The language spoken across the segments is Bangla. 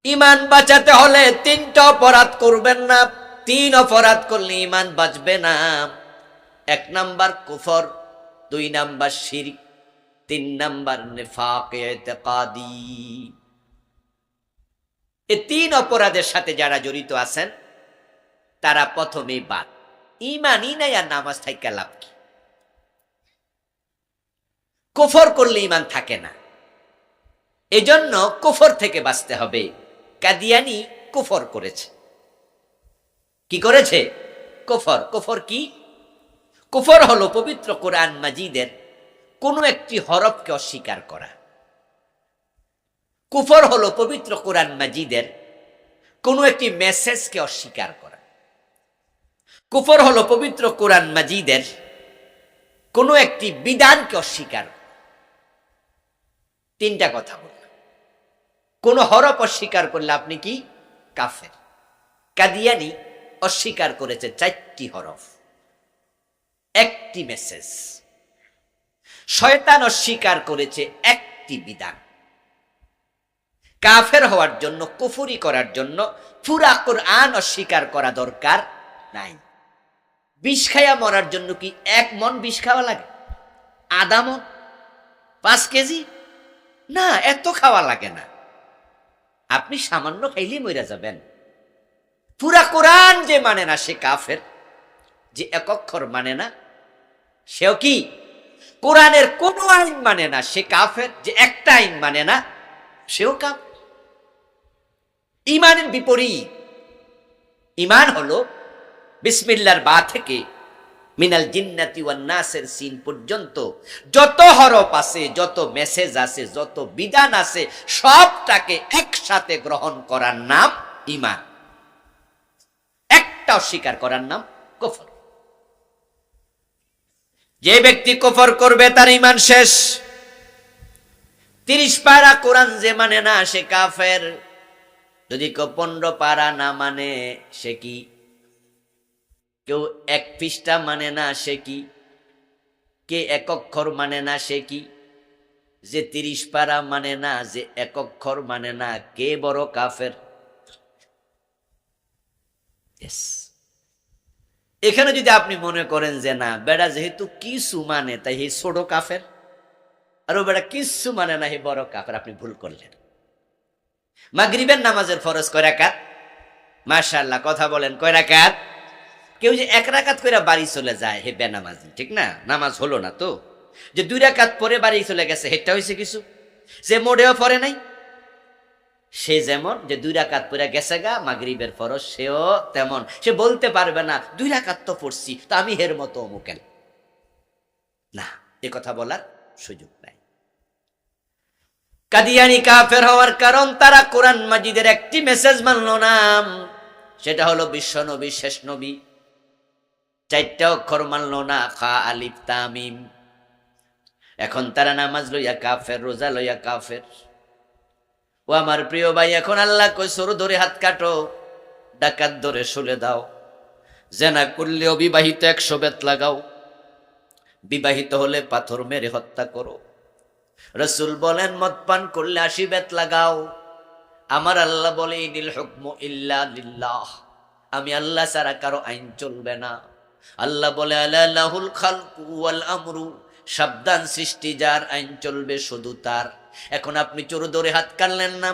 ইমান বাঁচাতে হলে তিনটা অপরাধ করবেন না। তিন অপরাধ করলে ইমান বাঁচবে না। এক নাম্বার কুফর, দুই নাম্বার শিরক, তিন নাম্বার নিফাক ইতিকাদি। এই তিন অপরাধের সাথে যারা জড়িত আছেন তারা প্রথমেই বাদ। ইমানই নাই আর নামাজ থাইকা লাভ কি? কুফর করলে ইমান থাকে না, এজন্য কুফর থেকে বাঁচতে হবে। কাদিয়ানি কুফর করেছে। কি করেছে? কুফর। কুফর কি? কুফর হলো পবিত্র কোরআন মাজিদের কোনো একটি হরফকে অস্বীকার করা। কুফর হলো পবিত্র কোরআন মাজিদের কোনো একটি মেসেজকে অস্বীকার করা। কুফর হলো পবিত্র কোরআন মাজিদের কোনো একটি বিধানকে অস্বীকার করা। তিনটা কথা বল। কোন হরফ অস্বীকার করলে আপনি কি? কাফের। কাদিয়ানি অস্বীকার করেছে চারটি হরফ, একটি মেসেজ। শয়তান অস্বীকার করেছে একটি বিধান। কাফের হওয়ার জন্য, কুফরি করার জন্য পুরা কোরআন অস্বীকার করা দরকার নাই। বিষ খাইয়া মরার জন্য কি 1 মণ বিষ খাওয়া লাগে? আধা মণ? 5 কেজি? না, এত খাওয়া লাগে না। আপনি সামান্য খাইলেই মরে যাবেন। পুরা কোরআন যে মানে না সে কাফের। যে এক অক্ষর মানে না সেও কি? কোরআনের কোন আইন মানে না সে কাফের। যে একটা আইন মানে না সেও কাফের। ইমানের বিপরীত। ইমান হলো বিসমিল্লাহর বা থেকে মিনাল জিন্নাতি ওয়ান নাসের সিন পর্যন্ত যত হরফ আছে, যত মেসেজ আছে, যত বিধান আছে, সবটাকে একসাথে গ্রহণ করার নাম ইমান। একটা অস্বীকার করার নাম কুফর। যে ব্যক্তি কুফর করবে তার ইমান শেষ। 30 পারা কোরআন যে মানে না সে কাফের। যদি কেউ 15 পারা না মানে সে কি? কেউ 1 পৃষ্ঠা মানে না সে কি? কে 1 অক্ষর মানে না সে কি? যে 30 পারা মানে না, যে 1 অক্ষর মানে না, কে বড় কাফের? এখানে যদি আপনি মনে করেন যে না, বেড়া যেহেতু কিছু মানে তাই হে ছোট কাফের, আর ও বেড়া কিছু মানে না হে বড় কাফের, আপনি ভুল করলেন। মাগরিবের নামাজের ফরজ কয় রাকাত? মাশাআল্লাহ, কথা বলেন, কয় রাকাত? কেউ যে 1 রাকাত কইরা বাড়ি চলে যায় হে বেনামাজি, ঠিক না? নামাজ হলো না তো। যে 2 রাকাত পরে বাড়ি চলে গেছে হেটা হইছে কিছু। যে মোড়েও পড়ে নাই সে যেমন, যে 2 রাকাত পরে গেছে গা মাগরিবের ফরজ, সেও তেমন। সে বলতে পারবে না 2 রাকাত তো পড়ছি তো আমি হের মতো অমুকেন। না, এ কথা বলার সুযোগ নাই। কাদিয়ানি কাফের হওয়ার কারণ তারা কোরআন মাজিদের একটি মেসেজ মানল না। সেটা হলো বিশ্ব নবী, শেষ নবী। 4টা অক্ষর মানল না, খা আলিফ তামিম। এখন তারা নামাজ লইয়া কাফের, রোজা লইয়া কাফের। ও আমার প্রিয় ভাই, এখন আল্লাহ কই সরু ধরে হাত কাটো, ডাকাত ধরে শুলে দাও, জেনা করলে অবিবাহিত 100 বেত লাগাও, বিবাহিত হলে পাথর মেরে হত্যা করো। রাসূল বলেন মদ পান করলে 80 বেত লাগাও। আমার আল্লাহ বলে ইনিল হুকমু ইল্লা লিল্লাহ, আমি আল্লাহ ছাড়া কারো আইন চলবে না। আল্লাহ বলে আলা লাহুল খালকু ওয়াল আমরু, সাবধান, সৃষ্টি যার, আইন চলবে শুধু তার। এখন আপনি চোর ধরে হাত কাটলেন না,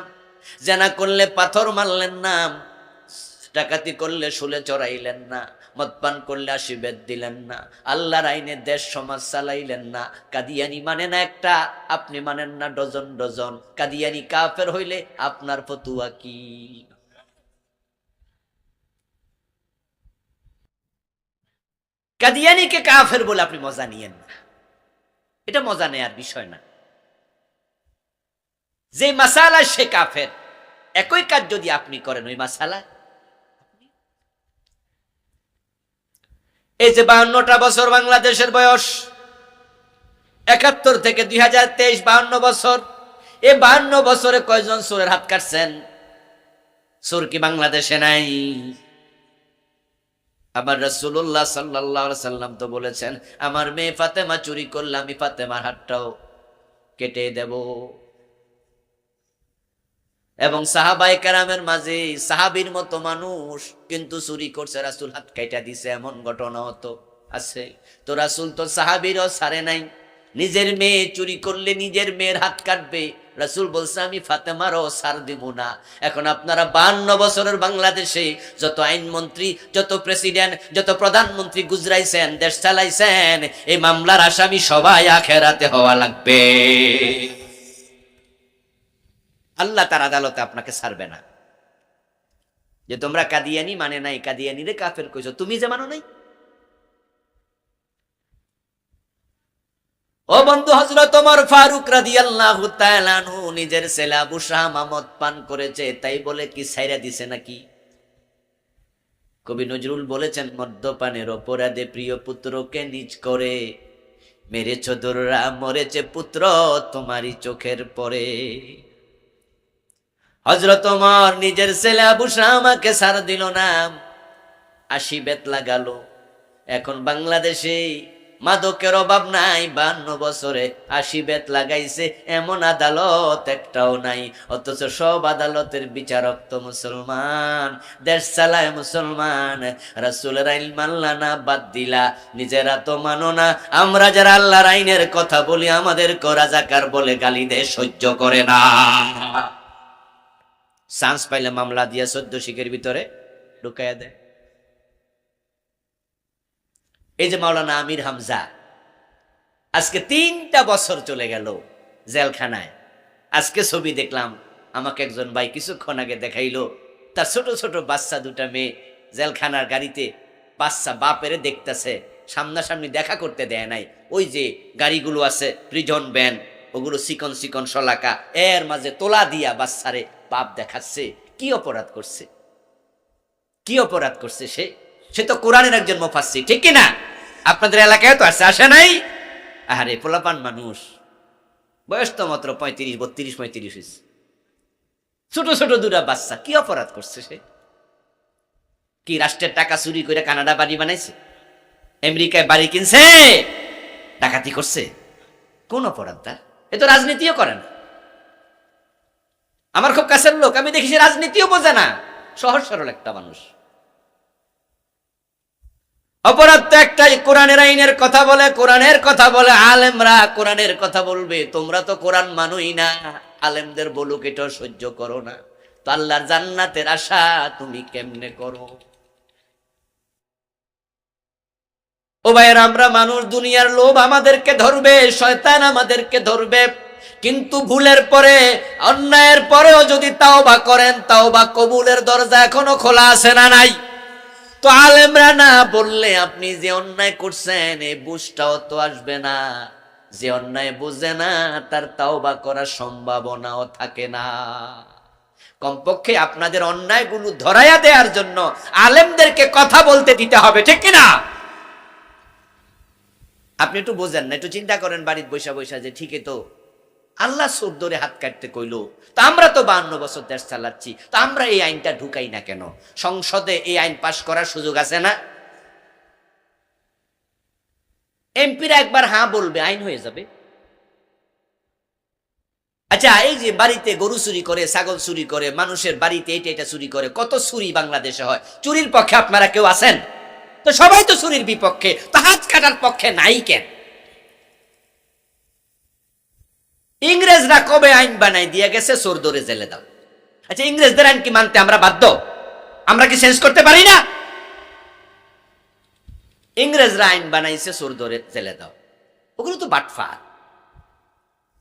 জেনা করলে পাথর মারলেন না, ডাকাতি করলে শুলে চড়াইলেন না, মদ পান করলে 80 বেত দিলেন না, আল্লাহর আইনে দেশ সমাজ চালাইলেন না। কাদিয়ানি মানে না একটা, আপনি মানেন না ডজন ডজন। কাদিয়ানি কাফের হইলে আপনার ফতুয়া কি? কাদিয়ানিকে কাফের বলে আপনি মজা নিয়েন না, এটা মজা নেয়ার বিষয় না। যে মাসালা সে কাফের, একই কাজ যদি আপনি করেন ওই মাসালা। এই যে 52টা বছর বাংলাদেশের বয়স, 71 থেকে 2023, 52 বছর। এই 52 বছরে কয়জন চোরের হাত কাটছেন? চোর কি বাংলাদেশে নাই? আবার রাসূলুল্লাহ সাল্লাল্লাহু আলাইহি সাল্লাম তো বলেছেন, আমার মেয়ে ফাতেমা চুরি করলে আমি ফাতেমার হাতটাও কেটে দেব। এবং সাহাবায়ে কেরামের মাঝে সাহাবীর মতো মানুষ কিন্তু চুরি করছে, রাসূল হাত কাইটা দিছে, এমন ঘটনা হতো আছে। তো রাসূল তো সাহাবীরও ছাড়ে নাই, নিজের মেয়ে চুরি করলে নিজের মেয়ের হাত কাটবে, রাসূল বলছে আমি ফাতেমারও ছাড় দিব না। এখন আপনারা 52 বছরের বাংলাদেশে যত আইনমন্ত্রী, যত প্রেসিডেন্ট, যত প্রধানমন্ত্রী গুজরাইছেন, দেশ চালাইছেন, এই মামলার আসামি সবাই আখেরাতে হওয়া লাগবে। আল্লাহ তার আদালতে আপনাকে ছাড়বে না। যে তোমরা কাদিয়ানি মানে নাই, কাদিয়ানি রে কাফের কইছো, তুমি যে মানো নাই। ও বন্ধু, হযরত ওমর ফারুক রাদিয়াল্লাহু তাআলা আনহু নিজের ছেলে আবু শামা মদ পান করেছে, তাই বলে কি ছাইরা দিছে নাকি? কবি নজরুল বলেছেন, মদ্যপানের অপরাধে প্রিয় পুত্রকে নিজ করে মেরেছ দোররা, মরেছে পুত্র তোমারই চোখের পরে। হযরত ওমর নিজের ছেলে আবু শামাকে ছাড় দিল না, 80 বেত লাগালো। এখন বাংলাদেশে মাদকের অভাব নাই, 52 বছরে 80 বেত লাগাইছে, এমন আদালত একটাও নাই। অথচ সব আদালতের বিচারক তো মুসলমান, দেশ চালায় মুসলমান। রাসূলের আইন মানলা না, বাদ দিলা, নিজেরা তো মানো না। আমরা যারা আল্লাহর আইনের কথা বলি, আমাদের রাজাকার বলে গালি দেয়, সহ্য করে না। চান্স পাইলে মামলা দিয়া 14 শিখের ভিতরে ঢুকাইয়া দেয়। এই যে মাওলানা আমির হামজা, আজকে 3টা বছর চলে গেল জেলখানায়। আজকে ছবি দেখলাম, আমাকে একজন ভাই কিছুক্ষণ আগে দেখাইলো, তার ছোট ছোট বাচ্চা 2টা মেয়ে জেলখানার গাড়িতে, বাচ্চা বাপেরে দেখতেছে, সামনাসামনি দেখা করতে দেয় নাই। ওই যে গাড়িগুলো আছে প্রিজন ভ্যান, ওগুলো চিকন চিকন শলাকা, এর মাঝে তোলা দিয়া বাচ্চারে বাপ দেখাচ্ছে। কি অপরাধ করছে? কি অপরাধ করছে সে? সে তো কোরআনের একজন মুফাসসির, ঠিক কিনা? আপনাদের এলাকায় তো আসে নাই? আরে পোলাপান মানুষ, বয়স তো মাত্র 32 35 হয়েছে, ছোট ছোট 2টা বাচ্চা। কি অপরাধ করছে সে? কি রাষ্ট্রের টাকা চুরি করে কানাডা বাড়ি বানাইছে, আমেরিকায় বাড়ি কিনছে, ডাকাতি করছে? কোন অপরাধ তার? এ তো রাজনীতিও করে না। আমার খুব কাছের লোক, আমি দেখি সে রাজনীতিও বোঝে না, সহজ সরল একটা মানুষ। অপরাধ তো একটাই, কোরআনের আইনের কথা বলে, কোরআনের কথা বলে। আলেমরা কোরআনের কথা বলবে, তোমরা তো কোরআন মানুই না, আলেমদের বলুক এটা সহ্য করো না, তো আল্লাহর জান্নাতের আশা তুমি কেমনে করো? ও ভাইয়ের, আমরা মানুষ, দুনিয়ার লোভ আমাদেরকে ধরবে, শয়তান আমাদেরকে ধরবে, কিন্তু ভুলের পরে, অন্যায়ের পরেও যদি তাওবা করেন, তাওবা কবুলের দরজা এখনো খোলা আছে না নাই? তো আলেমরা না বললে আপনি যে অন্যায় করছেন এই বুঝটাও তো আসবে না। যে অন্যায় বুঝে না তার তাওবা করার সম্ভাবনাও থাকে না। কমপক্ষে আপনাদের অন্যায়গুলো ধরাইয়া দেওয়ার জন্য আলেমদেরকে কথা বলতে দিতে হবে, ঠিক কিনা? আপনি একটু বোঝেন না, একটু চিন্তা করেন বাড়িতে বৈশা বৈশা, যে ঠিকই তো আল্লাহ চোর ধরে হাত কাটতে কইলো, তো আমরা তো 52 বছর দেশ চালাচ্ছি, তো আমরা এই আইনটা ঢুকাই না কেন? সংসদে এই আইন পাশ করার সুযোগ আছে না? এমপিরা একবার হ্যাঁ বলবে, আইন হয়ে যাবে। আচ্ছা, এই যে বাড়িতে গরু চুরি করে, ছাগল চুরি করে, মানুষের বাড়িতে এটা এটা চুরি করে, কত চুরি বাংলাদেশে হয়। চুরির পক্ষে আপনারা কেউ আছেন? তো সবাই তো চুরির বিপক্ষে, তো হাত কাটার পক্ষে নাই কেন? ইংরেজরা কবে আইন বানাই দিয়ে গেছে, চোর ধরে জেলে দাও। আচ্ছা, ইংরেজদের আইন কি মানতে আমরা বাধ্য? আমরা কি চেঞ্জ করতে পারি না? ইংরেজরা আইন বানাইছে, চোর ধরে জেলে দাও, ওগুলো তো বাটফার।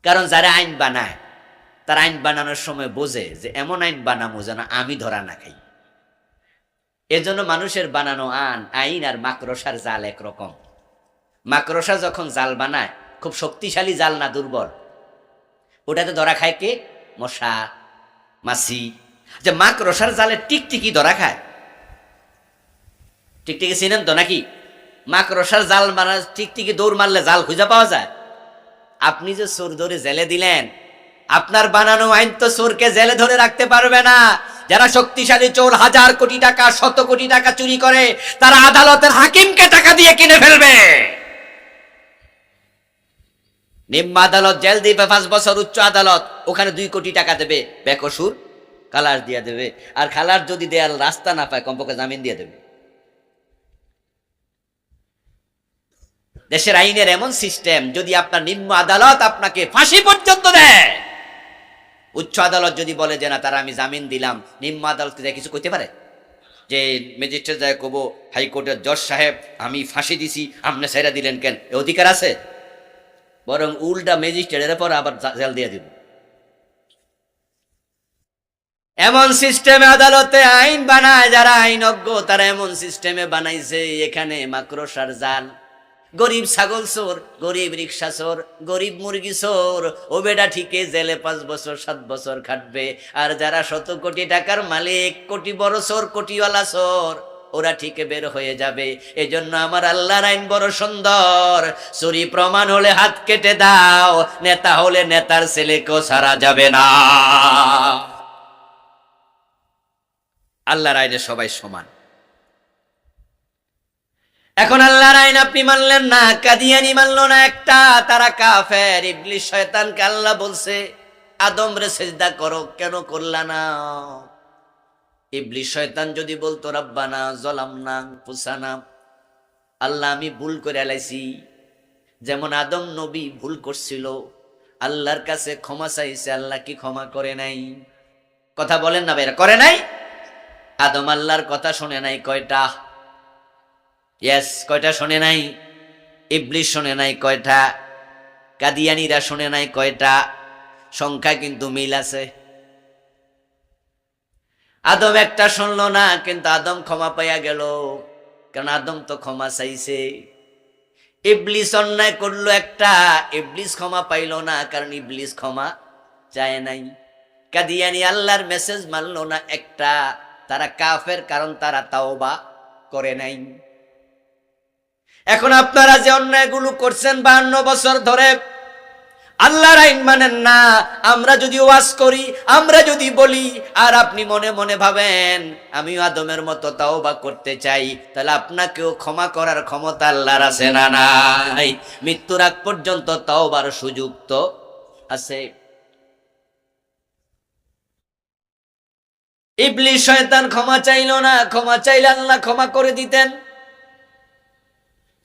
কারণ যারা আইন বানায়, তার আইন বানানোর সময় বোঝে যে এমন আইন বানাবো যেন আমি ধরা না খাই। এজন্য মানুষের বানানো আইন আর মাকড়সার জাল একরকম। মাকড়সা যখন জাল বানায়, খুব শক্তিশালী জাল না, দুর্বল, ওটাতে ধরা খায় কে? মশা, মাছি। যে মাকড়সার জালে টিকটিকি ধরা খায়। টিকটিকি চিনেন তো নাকি? মাকড়সার জাল মারা, টিকটিকি দৌড় মারলে জাল খুঁজে পাওয়া যায়। আপনি যে চোর ধরে জেলে দিলেন, আপনার বানানো আইন তো চোরকে জেলে ধরে রাখতে পারবে না। যারা শক্তিশালী চোর 1000 কোটি টাকা, 100 কোটি টাকা চুরি করে, তারা আদালতের হাকিমকে টাকা দিয়ে কিনে ফেলবে। নিম্ন আদালত জেল দিবে 5 বছর, উচ্চ আদালত ওখানে 2 কোটি টাকা দেবে। বেকসুর খালাস দিয়ে দেবে। আর খালাস যদি দেয়ার রাস্তা না পায় কমপক্ষে জামিন দিয়ে দেবে। দেশের আইনের এমন সিস্টেম, যদি আপনার নিম্ন আদালত আপনাকে ফাঁসি পর্যন্ত দেয়, উচ্চ আদালত যদি বলে যে না তারা আমি জামিন দিলাম, নিম্ন আদালতকে যায় কিছু করতে পারে? যে ম্যাজিস্ট্রেট যায় কব হাইকোর্টের জজ সাহেব আমি ফাঁসি দিছি, আপনি ছেড়ে দিলেন কেন? এ অধিকার আছে? বরং উল্টা ম্যাজিস্ট্রেটের পর আবার জেল দিয়ে দিব। এমন সিস্টেমে আদালতে আইন বানায় যারা আইনজ্ঞ, তারা এমন সিস্টেমে বানাইছে এখানে মাকড়সার জাল। গরিব ছাগল চোর, গরিব রিক্সা চোর, গরিব মুরগি চোর, ও বেটা ঠিকই জেলে 5 বছর 7 বছর খাটবে। আর যারা 100 কোটি টাকার মালিক, কোটি বড় চোর, কোটিওয়ালা চোর, ওরা ঠিকই বের হয়ে যাবে। এজন্য আমার আল্লাহর আইন বড় সুন্দর। চুরি প্রমাণ হলে হাত কেটে দাও, নেতা হলে নেতার ছেলেকেও ছাড়া যাবে না। আল্লাহর আইনে সবাই সমান। এখন আল্লাহর আইন আপনি মানলেন না, কাদিয়ানি মানলো না একটা, তারা কাফের। ইবলিস শয়তানকে আল্লাহ বলছে আদম রে সিজদা করো, কেন করলা না? ইবলিস শয়তান যদি বলতো রব্বানা যালামনা আনফুসানা, আল্লাহ আমি ভুল করে আলাইছি, যেমন আদম নবী ভুল করছিল, আল্লাহর কাছে ক্ষমা চাইছে, আল্লাহ কি ক্ষমা করে নাই? কথা বলেন না ভাইরা, করে নাই? আদম আল্লাহর কথা শুনে নাই কয়টা? ইয়েস, কয়টা শুনে নাই? ইবলিস শুনে নাই কয়টা? কাদিয়ানিরা শুনে নাই কয়টা? সংখ্যা কিন্তু মিল আছে। আদম একটা শুনলো না, কিন্তু আদম ক্ষমা পাইয়া গেল, কারণ আদম তো ক্ষমা চাইছে। ইবলিস অন্যায় করলো একটা, ইবলিস ক্ষমা পাইল না, কারণ ইবলিস ক্ষমা চায় নাই। কাদিয়ানি আল্লাহর মেসেজ মানলো না একটা, তারা কাফের, কারণ তারা তাওবা করে নাই। এখন আপনারা যে অন্যায়গুলো করছেন 52 বছর ধরে, আল্লাহর আইন মানেন না। আমরা যদি ওয়াজ করি, আমরা যদি বলি, আর আপনি মনে মনে ভাবেন আমিও আদমের মতো তাওবা করতে চাই, তাহলে আপনাকেও ক্ষমা করার ক্ষমতা আল্লাহর আছে না নাই? মৃত্যুর আগ পর্যন্ত তাওবার সুযোগ তো আছে। ইবলিস শয়তান ক্ষমা চাইল না, ক্ষমা চাইলে আল্লাহ ক্ষমা করে দিতেন,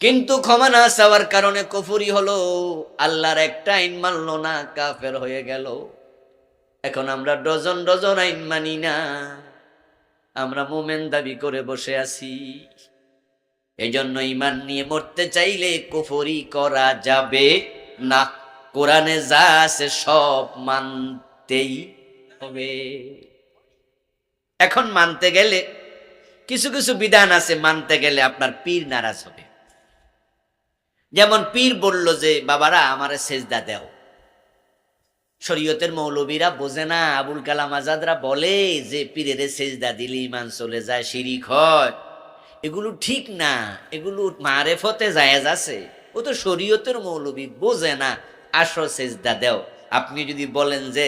কিন্তু ক্ষমা না চাওয়ার কারণে কুফরি হলো, আল্লাহর একটা আইন মানলো না, কাফের হয়ে গেল। এখন আমরা ডজন ডজন আইন মানি না, আমরা মুমিন দাবি করে বসে আছি। এই জন্য ঈমান নিয়ে মরতে চাইলে কুফরি করা যাবে না। কোরআনে যা আছে সব মানতেই হবে। এখন মানতে গেলে কিছু কিছু বিধান আছে, মানতে গেলে আপনার পীর নারাজ হবে। যেমন পীর বলল যে বাবারা আমারে সেজদা দাও, শরীয়তের মৌলবীরা বোঝে না, আবুল কালাম আজাদরা বলে যে পীরের সেজদা দিলে ঈমান চলে যায়, শিরিক হয়। এগুলো ঠিক না, এগুলো মারেফতে জায়েজ আছে। ও তো শরীয়তের মৌলবী, বোঝে না। আসো সেজদা দাও। আপনি যদি বলেন যে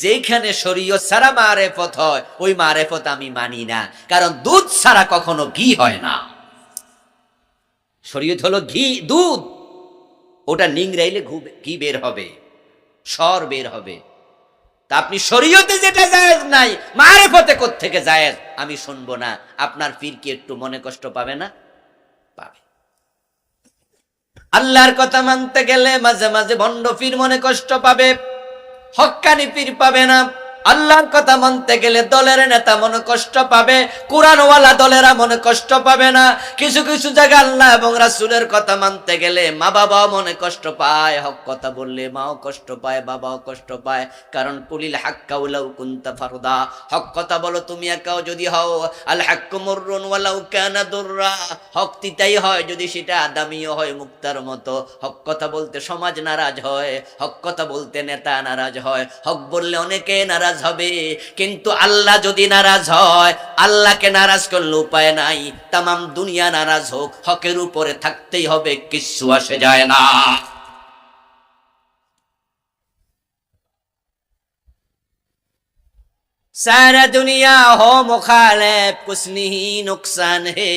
যেখানে শরীয়ত ছাড়া মারেফত হয়, ওই মারেফত আমি মানি না, কারণ দুধ ছাড়া কখনো ঘি হয় না। শরীয়ত হলো ঘি, দুধ, ওটা নিংড়াইলে ঘি বের হবে, সর বের হবে। তা আপনি শরীয়তে যেটা জায়েজ নাই, মারেফতে কোত্থেকে জায়েজ? আমি শুনবো না। আপনার পীর কি একটু মনে কষ্ট পাবে না? পাবে। আল্লাহর কথা মানতে গেলে মাঝে মাঝে ভণ্ড পীর মনে কষ্ট পাবে, হক্কানি পীর পাবে না। আল্লাহর কথা মানতে গেলে দলের নেতা মনে কষ্ট পাবে, কুরআনওয়ালা দলেরা মনে কষ্ট পাবে না। কিছু কিছু জায়গায় আল্লাহ এবং রাসূলের কথা মানতে গেলে মা বাবাও মনে কষ্ট পায়, হক কথা বললে মাও কষ্ট পায়, বাবাও কষ্ট পায়। কারণ কুলিল হাক্কা ওয়ালাউ কুনতা ফারদা, হক কথা বলো তুমি একাও যদি হও। আল হাক্কু মুররুন ওয়ালাউ কানা দুররা, হক তিতাই হয় যদি সেটা আদামিও হয় মুক্তার মতো। হক কথা বলতে সমাজ নারাজ হয়, হক কথা বলতে নেতা নারাজ হয়, হক বললে অনেকে নারাজ হবে। কিন্তু আল্লাহ যদি নারাজ হয়, আল্লাহকে নারাজ করলে উপায় নাই। তামাম দুনিয়া নারাজ হোক, হকের উপরে থাকতেই হবে, কিচ্ছু আসে যায় না। सारा दुनिया हो मुखालिफ, कुछ नहीं नुकसान है,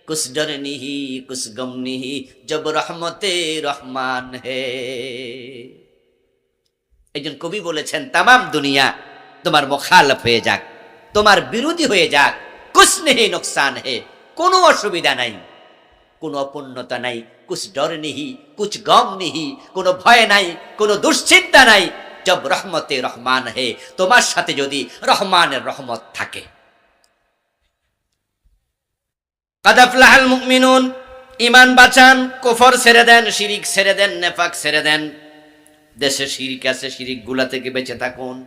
कुछ डर नहीं कुछ गम नहीं, जब रहमते रहमान है। একজন কবি বলেছেন তামাম দুনিয়া তোমার মুখালফ হয়ে যাক, তোমার বিরোধী হয়ে যাক, কুছ নেহি নুকসান হে, কোনো অসুবিধা নাই, কোনো অপূর্ণতা নাই, কুছ ডর নেহি, কুছ গম নেহি, কোনো ভয় নাই, কোনো দুশ্চিন্তা নাই। জব রহমতে রহমান হে, তোমার সাথে যদি রহমানের রহমত থাকে। কাদ আফলাহাল মুমিনুন, ঈমান বাঁচান, কুফর ছেড়ে দেন, শিরিক ছেড়ে দেন, নেফাক ছেড়ে দেন। দেশে শিরিক আছে, শিরিক গুলা থেকে বেঁচে থাকুন।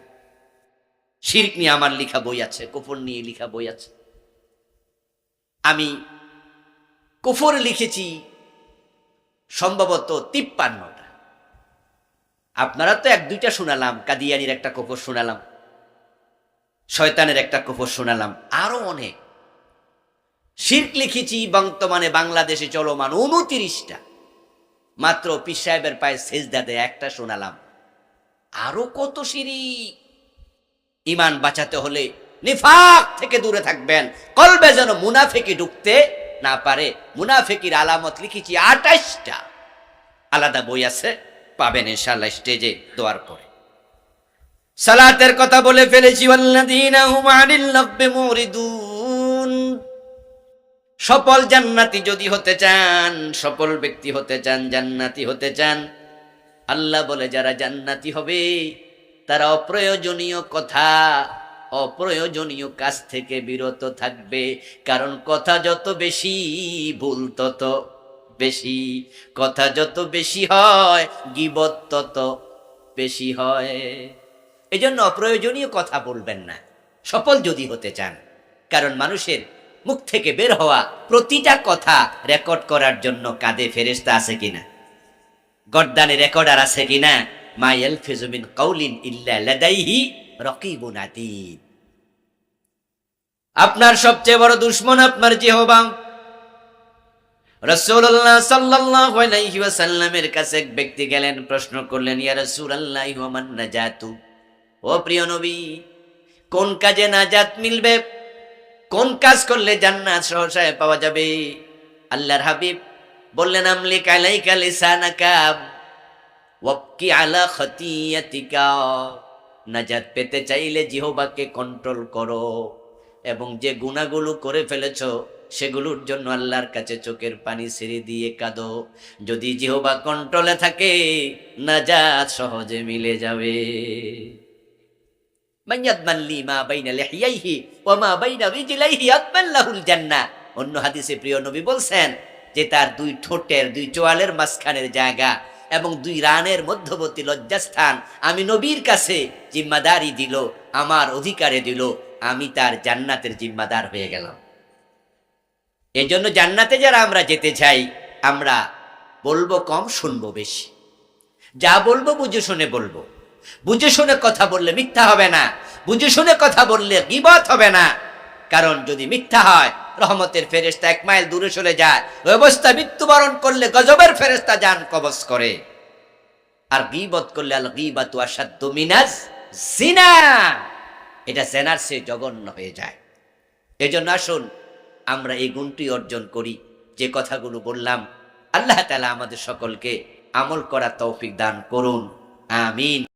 শিরিক নিয়ে আমার লেখা বই আছে, কুফর নিয়ে লেখা বই আছে। আমি কুফর লিখেছি সম্ভবত 53টা। আপনারা তো 1-2টা শোনালাম, কাদিয়ানির একটা কুফর শোনালাম, শয়তানের একটা কুফর শোনালাম, আরো অনেক শিরক লিখেছি বর্তমানে বাংলাদেশে চলমান 29টা। মাত্র পীর সাহেবের পায়ে সেজদা দেয় একটা শোনালাম। আরো কত শিরিক। ঈমান বাঁচাতে হলে নিফাক থেকে দূরে থাকবেন, কলবে যেন মুনাফিকি ঢুকতে না পারে। মুনাফিকির আলামত লিখেছি 28টা, আলাদা বই আছে, পাবেন ইনশাআল্লাহ স্টেজে দোয়ার পরে। সালাতের কথা বলে ফেলেছি, ওয়াল্লাযীনা হুম আনিল লাগবি মুরিদুন। সফল জান্নাতি যদি হতে চান, সফল ব্যক্তি হতে চান, জান্নাতি হতে চান, আল্লাহ বলে যারা জান্নাতি হবে তারা অপ্রয়োজনীয় কথা, অপ্রয়োজনীয় কাজ থেকে বিরত থাকবে। কারণ কথা যত বেশি, ভুল তত বেশি। কথা যত বেশি হয়, গীবত তত বেশি হয়। এই জন্য অপ্রয়োজনীয় কথা বলবেন না সফল যদি হতে চান। কারণ মানুষের মুখ থেকে বের হওয়া প্রতিটা কথা রেকর্ড করার জন্য কাঁধে ফেরেশতা আছে কিনা, গর্দানে রেকর্ডার আছে কিনা। মা ইয়ালফিযু মিন কাউলিন ইল্লা লাদাইহি রাকীবুন আতীদ। আপনার সবচেয়ে বড় দুশমন আপনার জিহ্বা। রাসূলুল্লাহ সাল্লাল্লাহু আলাইহি ওয়াসাল্লামের কাছে এক ব্যক্তি গেলেন, প্রশ্ন করলেন, ইয়া রাসূলুল্লাহ ওয়া মান নাজাতু, ও প্রিয় নবী, কোন কাজে নাজাত মিলবে, কোন কাজ করলে জান্নাত সহসায় পাওয়া যাবে? আল্লাহর হাবিব বললেন, আমলিক আলাইকা লিসানাকা ওয়াবকি আলা খতিয়াতিকা। নাজাত পেতে চাইলে জিহ্বাকে কন্ট্রোল করো এবং যে গুনাহগুলো করে ফেলেছো সেগুলোর জন্য আল্লাহর কাছে চোখের পানি ছেড়ে দিয়ে কাঁদো। যদি জিহ্বা কন্ট্রোলে থাকে নাজাত সহজে মিলে যাবে। অন্য হাদিসে প্রিয় নবী বলছেন যে তার 2 ঠোঁটের 2 চোয়ালের মাঝখানের জায়গা এবং 2 রানের মধ্যবর্তী লজ্জাস্থান আমি নবীর কাছে জিম্মাদারি দিল, আমার অধিকারে দিল, আমি তার জান্নাতের জিম্মাদার হয়ে গেলাম। এই জন্য জান্নাতে যারা আমরা যেতে চাই, আমরা বলবো কম, শুনবো বেশি। যা বলবো বুঝে শুনে বলবো। বুঝে শুনে কথা বললে মিথ্যা হবে না, বুঝে শুনে কথা বললে গীবত হবে না। কারণ যদি মিথ্যা হয়, রহমতের ফেরেশতা 1 মাইল দূরে চলে যায়। ওই অবস্থা মৃত্যুবরণ করলে গজবের ফেরেশতা জান কবজ করে। আর গীবত করলে আল গীবাতু আশাদ্দু মিনাজ জিনা, এটা জেনার চেয়ে জঘন্য হয়ে যায়। এজন্য আসুন আমরা এই গুণটি অর্জন করি, যে কথাগুলো বললাম। আল্লাহ তাআলা আমাদের সকলকে আমল করার তৌফিক দান করুন, আমিন।